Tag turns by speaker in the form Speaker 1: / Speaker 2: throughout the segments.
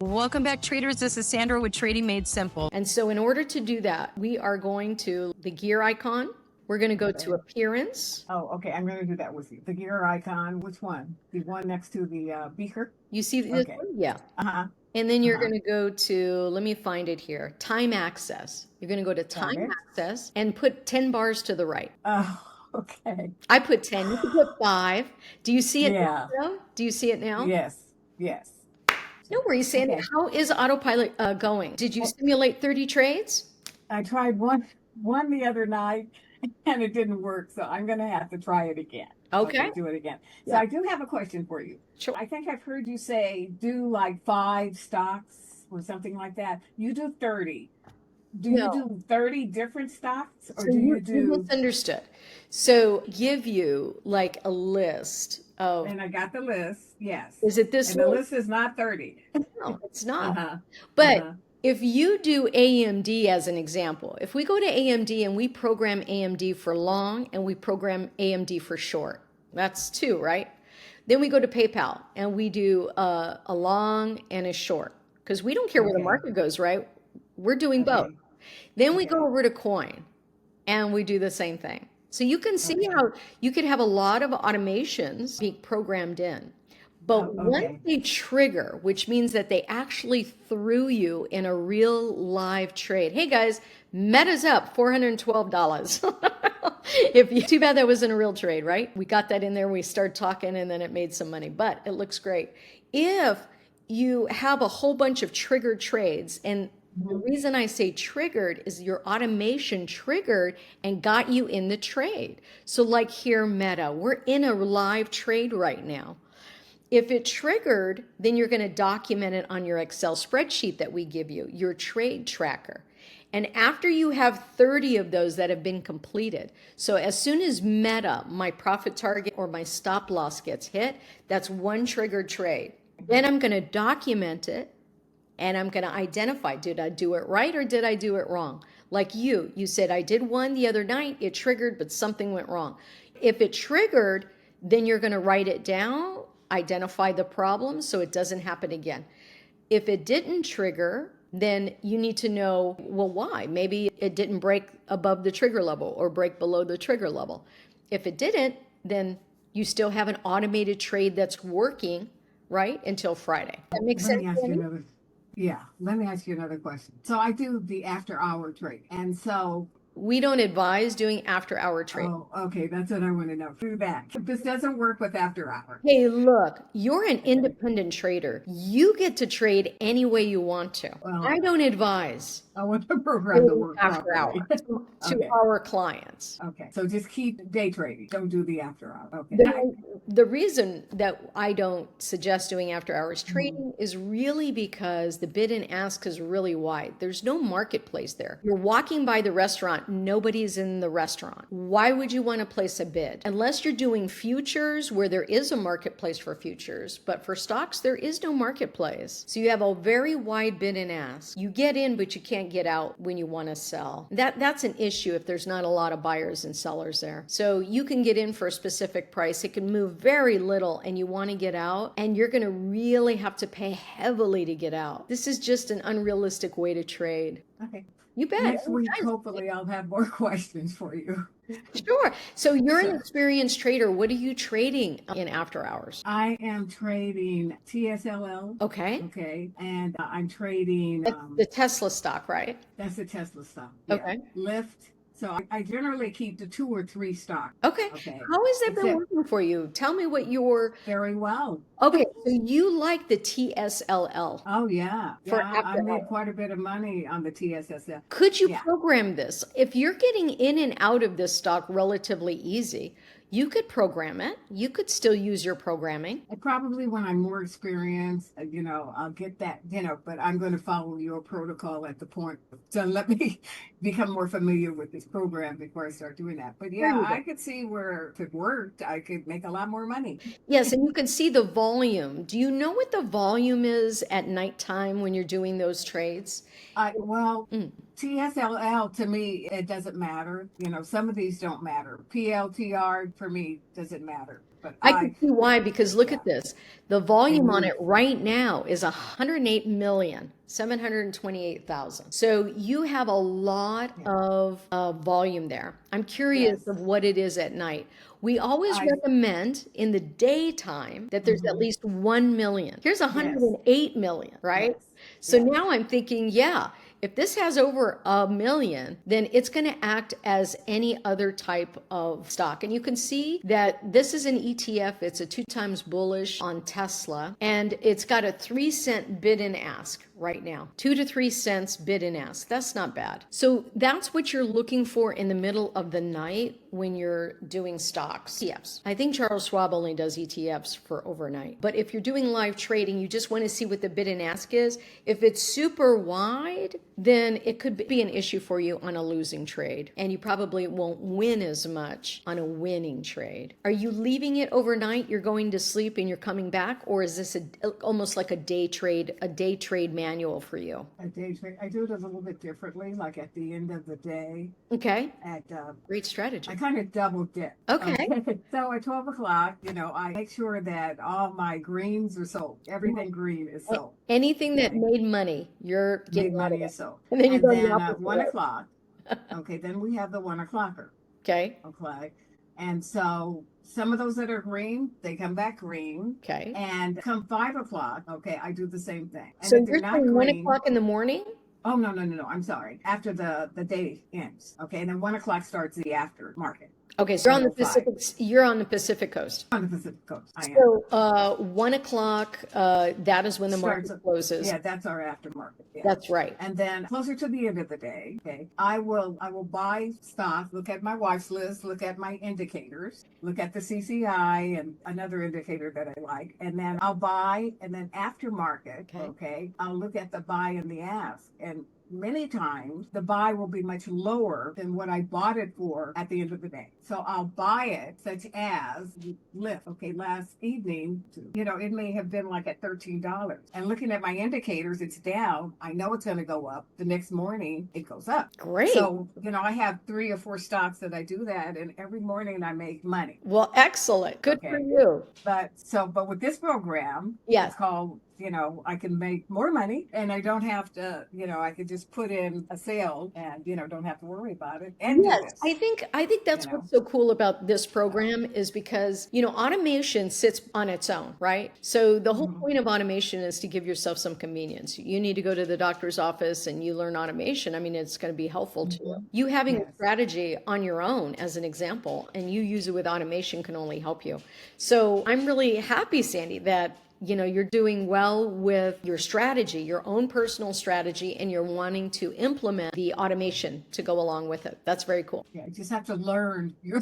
Speaker 1: Welcome back, traders. This is Sandra with Trading Made Simple. And so in order to do that, we are going to the gear icon. We're going to go to appearance.
Speaker 2: Oh, okay. I'm going to do that with you. The gear icon, which one? The one next to the beaker?
Speaker 1: You see this
Speaker 2: Okay.
Speaker 1: one? Yeah.
Speaker 2: Uh-huh.
Speaker 1: And then you're going to go to, let me find it here, time access. You're going to go to time access and put 10 bars to the right.
Speaker 2: Oh, okay.
Speaker 1: I put 10. You can put 5. Do you see it
Speaker 2: Yeah.
Speaker 1: now? Do you see it now?
Speaker 2: Yes. Yes.
Speaker 1: No worries, Sandy.
Speaker 2: Okay.
Speaker 1: How is Autopilot going? Did you simulate 30 trades?
Speaker 2: I tried one the other night and it didn't work, so I'm going to have to try it again.
Speaker 1: Okay.
Speaker 2: Do it again. So
Speaker 1: Yeah.
Speaker 2: I do have a question for you.
Speaker 1: Sure.
Speaker 2: I think I've heard you say do like 5 stocks or something like that. You do 30. Do you do 30 different stocks or
Speaker 1: So
Speaker 2: do you
Speaker 1: you
Speaker 2: do?
Speaker 1: misunderstood. So give you like a list of,
Speaker 2: And I got the list. Yes.
Speaker 1: is it this
Speaker 2: And the
Speaker 1: list?
Speaker 2: list is not 30.
Speaker 1: No, it's not.
Speaker 2: Uh-huh.
Speaker 1: But
Speaker 2: Uh-huh.
Speaker 1: if you do AMD as an example, if we go to AMD and we program AMD for long and we program AMD for short, that's 2, right? Then we go to PayPal and we do a long and a short because we don't care where the market goes, right? We're doing both. Then we go over to coin and we do the same thing. So you can see how you could have a lot of automations being programmed in. But once they trigger, which means that they actually threw you in a real live trade. Hey guys, Meta's up $412. Too bad that wasn't a real trade, right? We got that in there, we started talking, and then it made some money, but it looks great. If you have a whole bunch of triggered trades, and the reason I say triggered is your automation triggered and got you in the trade. So like here, Meta, we're in a live trade right now. If it triggered, then you're going to document it on your Excel spreadsheet that we give you, your trade tracker. And after you have 30 of those that have been completed, so as soon as Meta, my profit target or my stop loss gets hit, that's one triggered trade. Then I'm going to document it and I'm going to identify, did I do it right or did I do it wrong? Like you said, I did one the other night, it triggered, but something went wrong. If it triggered, then you're going to write it down, identify the problem so it doesn't happen again. If it didn't trigger, then you need to know, well, why? Maybe it didn't break above the trigger level or break below the trigger level. If it didn't, then you still have an automated trade that's working, right, until Friday. That makes sense?
Speaker 2: Let me ask you another question. So I do the after hour trade. And so
Speaker 1: we don't advise doing after hour trade.
Speaker 2: Oh, okay. That's what I want to know. Do that. This doesn't work with after hour.
Speaker 1: Hey, look, you're an independent trader. You get to trade any way you want to.
Speaker 2: Well,
Speaker 1: I don't advise.
Speaker 2: I want to program the work
Speaker 1: after hours to our clients.
Speaker 2: Okay. So just keep day trading. Don't do the after hour. Okay.
Speaker 1: The reason that I don't suggest doing after hours trading is really because the bid and ask is really wide. There's no marketplace there. You're walking by the restaurant, nobody's in the restaurant. Why would you want to place a bid? Unless you're doing futures where there is a marketplace for futures, but for stocks, there is no marketplace. So you have a very wide bid and ask. You get in, but you can't get out when you want to sell. That's an issue if there's not a lot of buyers and sellers there. So you can get in for a specific price. It can move very little and you want to get out, and you're going to really have to pay heavily to get out. This is just an unrealistic way to trade.
Speaker 2: Okay.
Speaker 1: You bet.
Speaker 2: Next week, hopefully, I'll have more questions for you.
Speaker 1: Sure. So you're an experienced trader. What are you trading in after hours?
Speaker 2: I am trading TSLL.
Speaker 1: Okay.
Speaker 2: Okay. And I'm trading
Speaker 1: the Tesla stock, right?
Speaker 2: That's the Tesla stock.
Speaker 1: Yeah. Okay.
Speaker 2: Lyft. So I generally keep the 2 or 3 stocks.
Speaker 1: Okay. How has that been working for you? Tell me what your...
Speaker 2: Very well.
Speaker 1: Okay, so you like the TSLL.
Speaker 2: Oh, yeah. I made quite a bit of money on the TSSL.
Speaker 1: Could you program this? If you're getting in and out of this stock relatively easy, you could program it. You could still use your programming.
Speaker 2: And probably when I'm more experienced, I'll get that, but I'm going to follow your protocol at the point. So let me become more familiar with this program before I start doing that. But yeah, I could see where if it worked, I could make a lot more money.
Speaker 1: Yes, and you can see the volume. Do you know what the volume is at nighttime when you're doing those trades?
Speaker 2: TSLL, to me, it doesn't matter. Some of these don't matter. PLTR, for me, doesn't matter. but
Speaker 1: I can see why, because look
Speaker 2: yeah.
Speaker 1: at this. The volume on
Speaker 2: Mhm.
Speaker 1: it right now is 108,728,000. So you have a lot
Speaker 2: Yeah.
Speaker 1: of volume there. I'm curious
Speaker 2: Yes.
Speaker 1: of what it is at night. We always
Speaker 2: I,
Speaker 1: recommend in the daytime that there's at
Speaker 2: mhm.
Speaker 1: least 1 million. Here's
Speaker 2: Yes.
Speaker 1: 108 million, right?
Speaker 2: Yes.
Speaker 1: So
Speaker 2: Yes.
Speaker 1: now I'm thinking, yeah, if this has over 1 million, then it's going to act as any other type of stock. And you can see that this is an ETF. It's a 2 times bullish on Tesla, and it's got a 3 cent bid and ask right now. 2 to 3 cents bid and ask. That's not bad. So that's what you're looking for in the middle of the night when you're doing stocks. ETFs. I think Charles Schwab only does ETFs for overnight. But if you're doing live trading, you just want to see what the bid and ask is. If it's super wide, then it could be an issue for you on a losing trade. And you probably won't win as much on a winning trade. Are you leaving it overnight? You're going to sleep and you're coming back? Or is this almost like a day trade manual for you?
Speaker 2: A day trade. I do it a little bit differently, like at the end of the day.
Speaker 1: Okay.
Speaker 2: At
Speaker 1: Great strategy.
Speaker 2: I kind of double dip.
Speaker 1: Okay.
Speaker 2: So at 12 o'clock, I make sure that all my greens are sold. Everything green is sold.
Speaker 1: Anything that
Speaker 2: Okay.
Speaker 1: made money, you're
Speaker 2: Made
Speaker 1: getting out of
Speaker 2: money
Speaker 1: it.
Speaker 2: is sold.
Speaker 1: And then you
Speaker 2: And
Speaker 1: go to the
Speaker 2: then
Speaker 1: opposite
Speaker 2: 1
Speaker 1: way.
Speaker 2: o'clock, okay, then we have the 1 o'clocker.
Speaker 1: Okay.
Speaker 2: Okay. And so some of those that are green, they come back green.
Speaker 1: Okay.
Speaker 2: And come 5 o'clock, okay, I do the same thing. And
Speaker 1: So
Speaker 2: if they're
Speaker 1: you're
Speaker 2: not
Speaker 1: saying one
Speaker 2: green,
Speaker 1: o'clock in the morning?
Speaker 2: oh no, I'm sorry. After the day ends. Okay, and then 1 o'clock starts the after market.
Speaker 1: Okay, so you're on the
Speaker 2: 1:05.
Speaker 1: Pacific. You're on the Pacific Coast.
Speaker 2: On the Pacific Coast. I am.
Speaker 1: So 1 o'clock. That is when the market
Speaker 2: Starts
Speaker 1: closes.
Speaker 2: Yeah, that's our aftermarket. Yeah.
Speaker 1: That's right.
Speaker 2: And then closer to the end of the day, okay, I will buy stock, look at my watch list, look at my indicators, look at the CCI and another indicator that I like, and then I'll buy, and then aftermarket, okay, I'll look at the buy and the ask. And many times the buy will be much lower than what I bought it for at the end of the day. So I'll buy it, such as Lyft. Okay, last evening, it may have been like at $13. And looking at my indicators, it's down. I know it's going to go up. The next morning, it goes up.
Speaker 1: Great.
Speaker 2: So, I have 3 or 4 stocks that I do that, and every morning I make money.
Speaker 1: Well, excellent. Good for
Speaker 2: Okay.
Speaker 1: you.
Speaker 2: But with this program,
Speaker 1: Yes.
Speaker 2: it's called, I can make more money, and I don't have to, I could just put in a sale and, don't have to worry about it and do
Speaker 1: Yes,
Speaker 2: this.
Speaker 1: I think that's what's so cool about this program is because, automation sits on its own, right? So the whole point of automation is to give yourself some convenience. You need to go to the doctor's office and you learn automation. I mean, it's going to be helpful to you. You having a strategy on your own as an example, and you use it with automation can only help you. So I'm really happy, Sandy, that you're doing well with your strategy, your own personal strategy, and you're wanting to implement the automation to go along with it. That's very cool.
Speaker 2: Yeah, you just have to learn your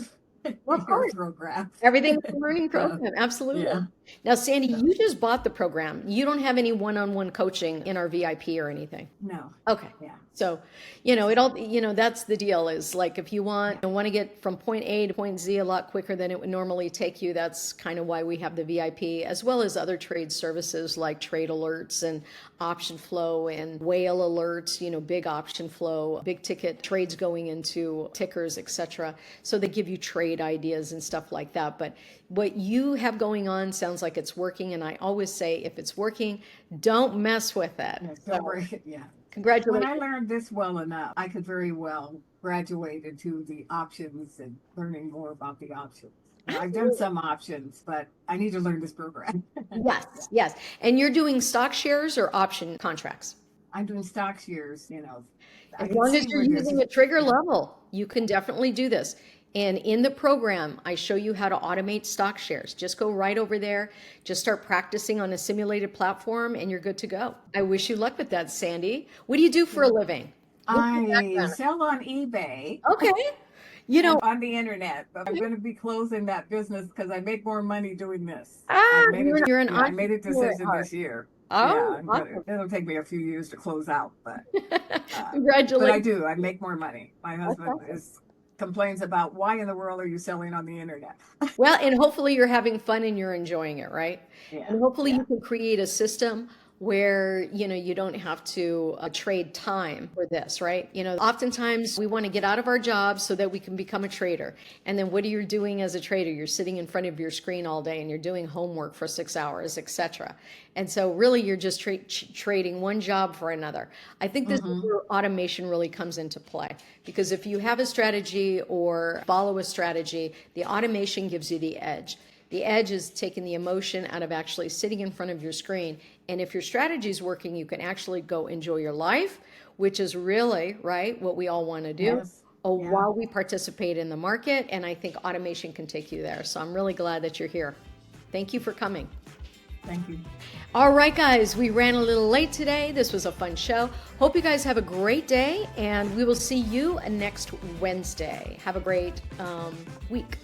Speaker 1: Well, of course.
Speaker 2: program.
Speaker 1: Everything is a learning program. Absolutely.
Speaker 2: Yeah.
Speaker 1: Now, Sandy, you just bought the program. You don't have any one-on-one coaching in our VIP or anything.
Speaker 2: No.
Speaker 1: Okay.
Speaker 2: Yeah.
Speaker 1: So, it all, that's the deal is like if you want to get from point A to point Z a lot quicker than it would normally take you, that's kind of why we have the VIP, as well as other trade services like trade alerts and option flow and whale alerts, big option flow, big ticket trades going into tickers, etc. So they give you trade ideas and stuff like that. But what you have going on sounds like it's working. And I always say, if it's working, don't mess with it.
Speaker 2: Yeah.
Speaker 1: Congratulations.
Speaker 2: When I learned this well enough, I could very well graduate into the options and learning more about the options. I've done some options, but I need to learn this program.
Speaker 1: Yes. And you're doing stock shares or option contracts?
Speaker 2: I'm doing stock shares,
Speaker 1: As long as you're using a trigger level, you can definitely do this. And in the program, I show you how to automate stock shares. Just go right over there, just start practicing on a simulated platform, and you're good to go. I wish you luck with that, Sandy. What do you do for a living?
Speaker 2: I sell on eBay.
Speaker 1: Okay.
Speaker 2: On the internet, but I'm going to be closing that business because I make more money doing this.
Speaker 1: You're an
Speaker 2: I made a
Speaker 1: entrepreneur at
Speaker 2: decision
Speaker 1: heart.
Speaker 2: this year.
Speaker 1: Oh,
Speaker 2: Yeah,
Speaker 1: awesome.
Speaker 2: it'll take me a few years to close out, but
Speaker 1: Congratulations.
Speaker 2: I do. I make more money. My husband complains about why in the world are you selling on the internet?
Speaker 1: Well, and hopefully you're having fun and you're enjoying it, right?
Speaker 2: Yeah.
Speaker 1: And hopefully you can create a system where, you don't have to trade time for this, right? Oftentimes we want to get out of our jobs so that we can become a trader. And then what are you doing as a trader? You're sitting in front of your screen all day and you're doing homework for 6 hours, etc. And so really you're just trading one job for another. I think this is where automation really comes into play, because if you have a strategy or follow a strategy, the automation gives you the edge. The edge is taking the emotion out of actually sitting in front of your screen. And if your strategy is working, you can actually go enjoy your life, which is really, right, what we all want to do.
Speaker 2: Yes. Yeah.
Speaker 1: While we participate in the market. And I think automation can take you there. So I'm really glad that you're here. Thank you for coming.
Speaker 2: Thank you.
Speaker 1: All right, guys, we ran a little late today. This was a fun show. Hope you guys have a great day, and we will see you next Wednesday. Have a great week.